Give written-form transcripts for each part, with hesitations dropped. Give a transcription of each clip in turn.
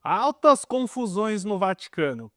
Altas confusões no Vaticano.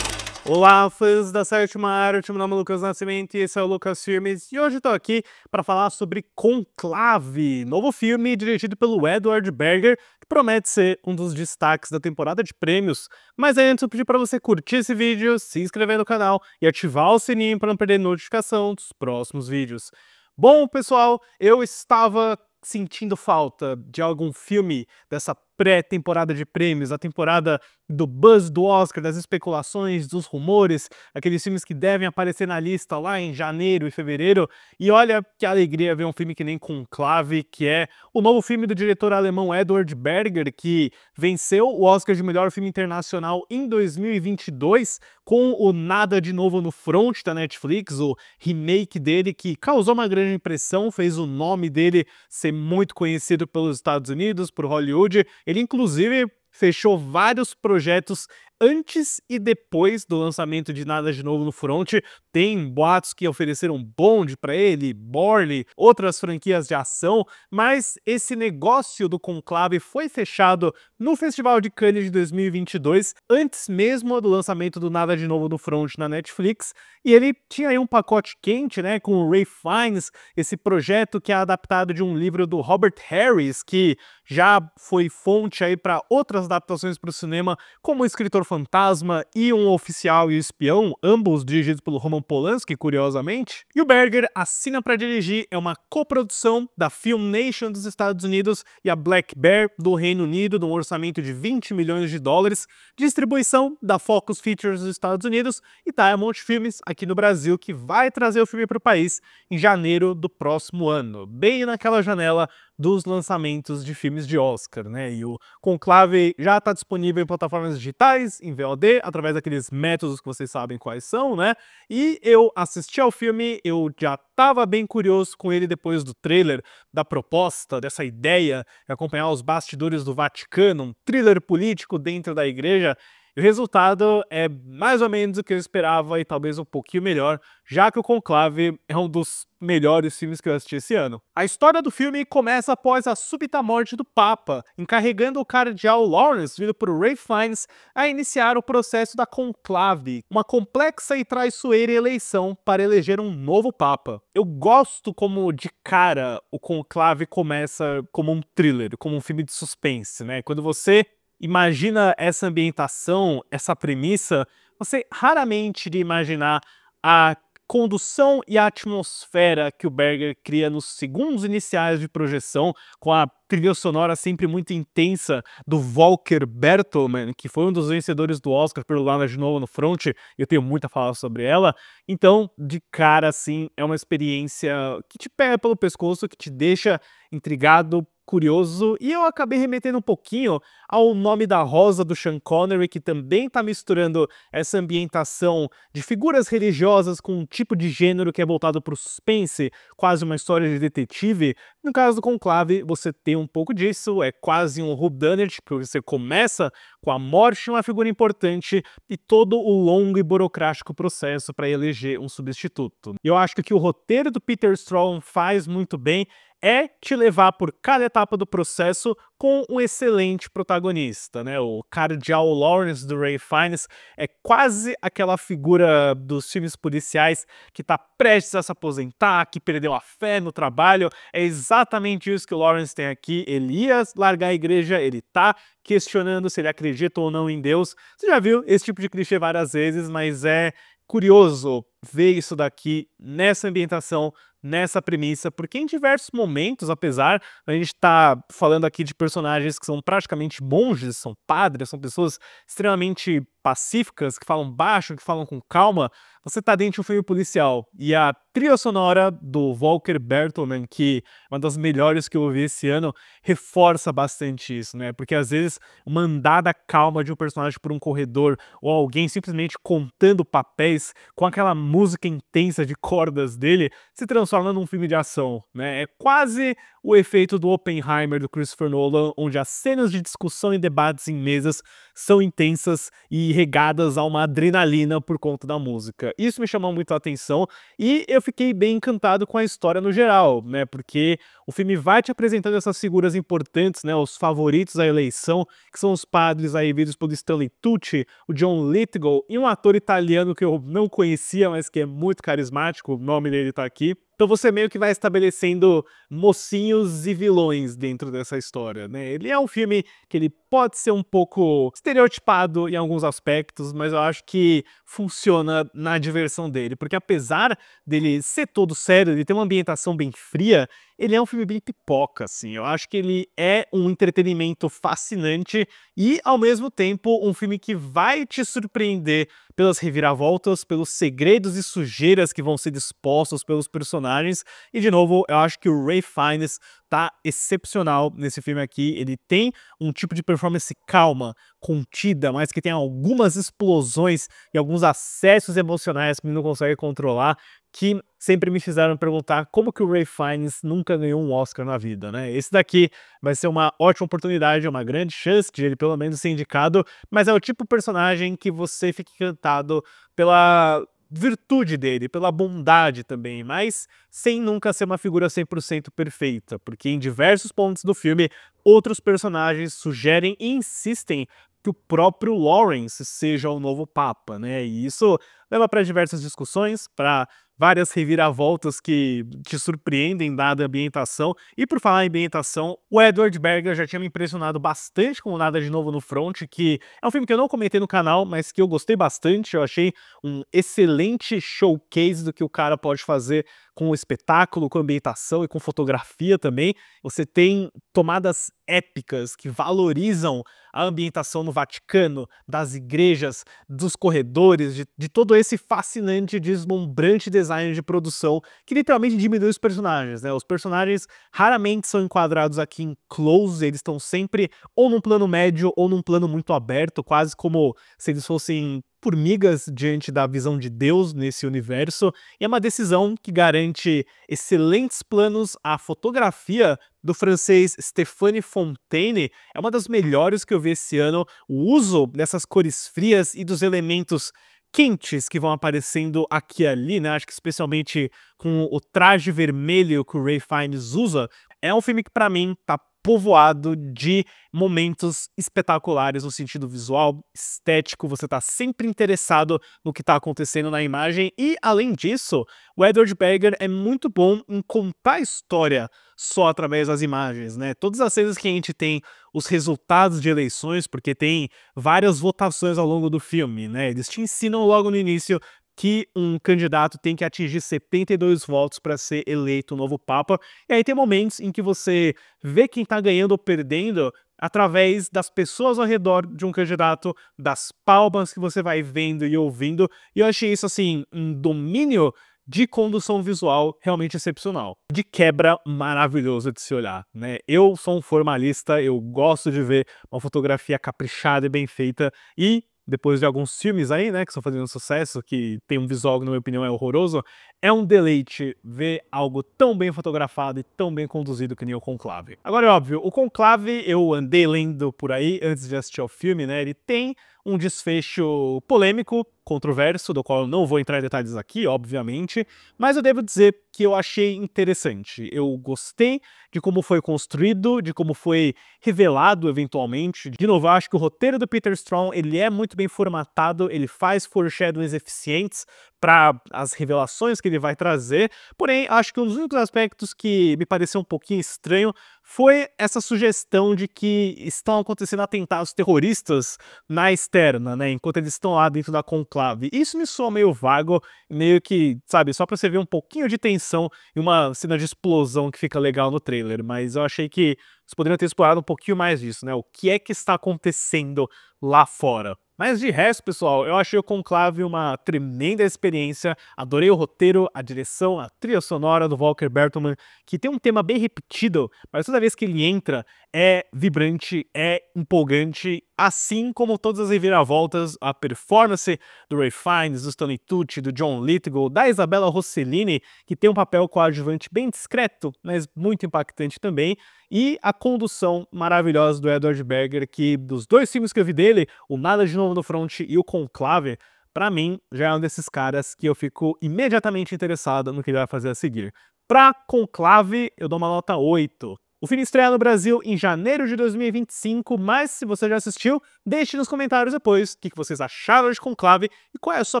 Olá, fãs da sétima arte, meu nome é Lucas Nascimento e esse é o Lucas Filmes, e hoje eu tô aqui para falar sobre Conclave, novo filme dirigido pelo Edward Berger, que promete ser um dos destaques da temporada de prêmios. Mas antes eu pedi para você curtir esse vídeo, se inscrever no canal e ativar o sininho para não perder notificação dos próximos vídeos. Bom, pessoal, eu estava sentindo falta de algum filme dessa pré-temporada de prêmios, a temporada do buzz do Oscar, das especulações, dos rumores, aqueles filmes que devem aparecer na lista lá em janeiro e fevereiro. E olha que alegria ver um filme que nem Conclave, que é o novo filme do diretor alemão Edward Berger, que venceu o Oscar de melhor filme internacional em 2022 com o Nada de Novo no Front da Netflix, o remake dele que causou uma grande impressão, fez o nome dele ser muito conhecido pelos Estados Unidos, por Hollywood. Ele, inclusive, fechou vários projetos antes e depois do lançamento de Nada de Novo no Front. Tem boatos que ofereceram Bond para ele, Bourne, outras franquias de ação, mas esse negócio do Conclave foi fechado no Festival de Cannes de 2022, antes mesmo do lançamento do Nada de Novo no Front na Netflix, e ele tinha aí um pacote quente, né, com o Ray Fiennes, esse projeto que é adaptado de um livro do Robert Harris, que já foi fonte aí para outras adaptações para o cinema, como O Escritor Fantasma e Um Oficial e o Espião, ambos dirigidos pelo Roman Polanski, curiosamente. E o Berger assina para dirigir, é uma coprodução da Film Nation dos Estados Unidos e a Black Bear do Reino Unido, num orçamento de 20 milhões de dólares, distribuição da Focus Features dos Estados Unidos e Diamond Filmes aqui no Brasil, que vai trazer o filme para o país em janeiro do próximo ano, bem naquela janela dos lançamentos de filmes de Oscar, né? E o Conclave já está disponível em plataformas digitais, em VOD, através daqueles métodos que vocês sabem quais são, né? E eu assisti ao filme, eu já estava bem curioso com ele depois do trailer, da proposta, dessa ideia de acompanhar os bastidores do Vaticano, um thriller político dentro da igreja. E o resultado é mais ou menos o que eu esperava e talvez um pouquinho melhor, já que o Conclave é um dos melhores filmes que eu assisti esse ano. A história do filme começa após a súbita morte do Papa, encarregando o cardeal Lawrence, vindo por Ray Fiennes, a iniciar o processo da Conclave, uma complexa e traiçoeira eleição para eleger um novo Papa. Eu gosto como, de cara, o Conclave começa como um thriller, como um filme de suspense, né? Quando você imagina essa ambientação, essa premissa, você raramente iria imaginar a condução e a atmosfera que o Berger cria nos segundos iniciais de projeção, com a trilha sonora sempre muito intensa do Volker Bertelmann, que foi um dos vencedores do Oscar pelo Nada de Novo no Front, eu tenho muito a falar sobre ela. Então, de cara, assim, é uma experiência que te pega pelo pescoço, que te deixa intrigado, curioso, e eu acabei remetendo um pouquinho ao Nome da Rosa do Sean Connery, que também está misturando essa ambientação de figuras religiosas com um tipo de gênero que é voltado para o suspense, quase uma história de detetive. No caso do Conclave, você tem um pouco disso, é quase um whodunit, porque você começa com a morte de uma figura importante e todo o longo e burocrático processo para eleger um substituto. E eu acho que o que o roteiro do Peter Straughan faz muito bem é te levar por cada etapa do processo com um excelente protagonista, né? O cardeal Lawrence do Ray Fiennes é quase aquela figura dos filmes policiais que está prestes a se aposentar, que perdeu a fé no trabalho. É exatamente isso que o Lawrence tem aqui. Ele ia largar a igreja, ele tá questionando se ele acredita ou não em Deus. Você já viu esse tipo de clichê várias vezes, mas é curioso ver isso daqui nessa ambientação, nessa premissa, porque em diversos momentos, apesar a gente estar falando aqui de personagens que são praticamente monges, são padres, são pessoas extremamente pacíficas, que falam baixo, que falam com calma, você tá dentro de um filme policial. E a trilha sonora do Volker Bertelmann, que é uma das melhores que eu ouvi esse ano, reforça bastante isso, né? Porque às vezes uma andada calma de um personagem por um corredor, ou alguém simplesmente contando papéis com aquela música intensa de cordas dele, se transforma num filme de ação, né? É quase o efeito do Oppenheimer do Christopher Nolan, onde as cenas de discussão e debates em mesas são intensas e regadas a uma adrenalina por conta da música. época. Isso me chamou muito a atenção e eu fiquei bem encantado com a história no geral, né? Porque o filme vai te apresentando essas figuras importantes, né? Os favoritos à eleição, que são os padres aí vividos pelo Stanley Tucci, o John Lithgow e um ator italiano que eu não conhecia, mas que é muito carismático, o nome dele tá aqui. Então você meio que vai estabelecendo mocinhos e vilões dentro dessa história, né? Ele é um filme que ele pode ser um pouco estereotipado em alguns aspectos, mas eu acho que funciona na diversão dele, porque apesar dele ser todo sério, ele ter uma ambientação bem fria, ele é um filme bem pipoca, assim. Eu acho que ele é um entretenimento fascinante e, ao mesmo tempo, um filme que vai te surpreender pelas reviravoltas, pelos segredos e sujeiras que vão ser dispostos pelos personagens. E, de novo, eu acho que o Ralph Fiennes tá excepcional nesse filme aqui. Ele tem um tipo de performance calma, contida, mas que tem algumas explosões e alguns acessos emocionais que ele não consegue controlar, que sempre me fizeram perguntar como que o Ralph Fiennes nunca ganhou um Oscar na vida, né? Esse daqui vai ser uma ótima oportunidade, uma grande chance de ele pelo menos ser indicado, mas é o tipo de personagem que você fica encantado pela virtude dele, pela bondade também, mas sem nunca ser uma figura 100% perfeita, porque em diversos pontos do filme, outros personagens sugerem e insistem que o próprio Lawrence seja o novo Papa, né? E isso leva para diversas discussões, para várias reviravoltas que te surpreendem dada a ambientação. E por falar em ambientação, o Edward Berger já tinha me impressionado bastante com Nada de Novo no Front, que é um filme que eu não comentei no canal, mas que eu gostei bastante. Eu achei um excelente showcase do que o cara pode fazer com o espetáculo, com a ambientação e com fotografia também. Você tem tomadas épicas que valorizam a ambientação no Vaticano, das igrejas, dos corredores, de todo esse fascinante, deslumbrante design de produção que literalmente diminui os personagens, né? Os personagens raramente são enquadrados aqui em close, eles estão sempre ou num plano médio ou num plano muito aberto, quase como se eles fossem formigas diante da visão de Deus nesse universo, e é uma decisão que garante excelentes planos. A fotografia do francês Stéphane Fontaine é uma das melhores que eu vi esse ano. O uso dessas cores frias e dos elementos quentes que vão aparecendo aqui e ali, né? Acho que especialmente com o traje vermelho que o Ralph Fiennes usa, é um filme que pra mim tá povoado de momentos espetaculares no sentido visual, estético. Você tá sempre interessado no que tá acontecendo na imagem e, além disso, o Edward Berger é muito bom em contar a história só através das imagens, né? Todas as cenas que a gente tem os resultados de eleições, porque tem várias votações ao longo do filme, né? Eles te ensinam logo no início que um candidato tem que atingir 72 votos para ser eleito o novo Papa. E aí tem momentos em que você vê quem está ganhando ou perdendo através das pessoas ao redor de um candidato, das palmas que você vai vendo e ouvindo. E eu achei isso, assim, um domínio de condução visual realmente excepcional. De quebra maravilhoso de se olhar, né? Eu sou um formalista, eu gosto de ver uma fotografia caprichada e bem feita, e depois de alguns filmes aí, né, que estão fazendo sucesso, que tem um visual que, na minha opinião, é horroroso, é um deleite ver algo tão bem fotografado e tão bem conduzido que nem o Conclave. Agora, é óbvio, o Conclave, eu andei lendo por aí antes de assistir ao filme, né, ele tem um desfecho polêmico, controverso, do qual eu não vou entrar em detalhes aqui, obviamente, mas eu devo dizer que eu achei interessante. Eu gostei de como foi construído, de como foi revelado eventualmente. De novo, eu acho que o roteiro do Peter Straugh, ele é muito bem formatado, ele faz foreshadowings eficientes para as revelações que ele vai trazer, porém, acho que um dos únicos aspectos que me pareceu um pouquinho estranho foi essa sugestão de que estão acontecendo atentados terroristas na externa, né, enquanto eles estão lá dentro da conclave. Isso me soa meio vago, meio que, sabe, só pra você ver um pouquinho de tensão e uma cena de explosão que fica legal no trailer, mas eu achei que eles poderiam ter explorado um pouquinho mais disso, né, o que é que está acontecendo lá fora. Mas de resto, pessoal, eu achei o Conclave uma tremenda experiência, adorei o roteiro, a direção, a trilha sonora do Volker Bertelmann, que tem um tema bem repetido, mas toda vez que ele entra é vibrante, é empolgante, assim como todas as reviravoltas, a performance do Ralph Fiennes, do Stanley Tucci, do John Lithgow, da Isabella Rossellini, que tem um papel coadjuvante bem discreto, mas muito impactante também, e a condução maravilhosa do Edward Berger, que dos dois filmes que eu vi dele, o Nada de Novo no Front e o Conclave, pra mim, já é um desses caras que eu fico imediatamente interessado no que ele vai fazer a seguir. Pra Conclave, eu dou uma nota 8. O filme estreia no Brasil em janeiro de 2025, mas se você já assistiu, deixe nos comentários depois o que vocês acharam de Conclave e qual é a sua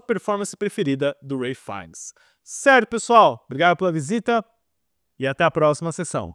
performance preferida do Ralph Fiennes. Certo, pessoal? Obrigado pela visita e até a próxima sessão.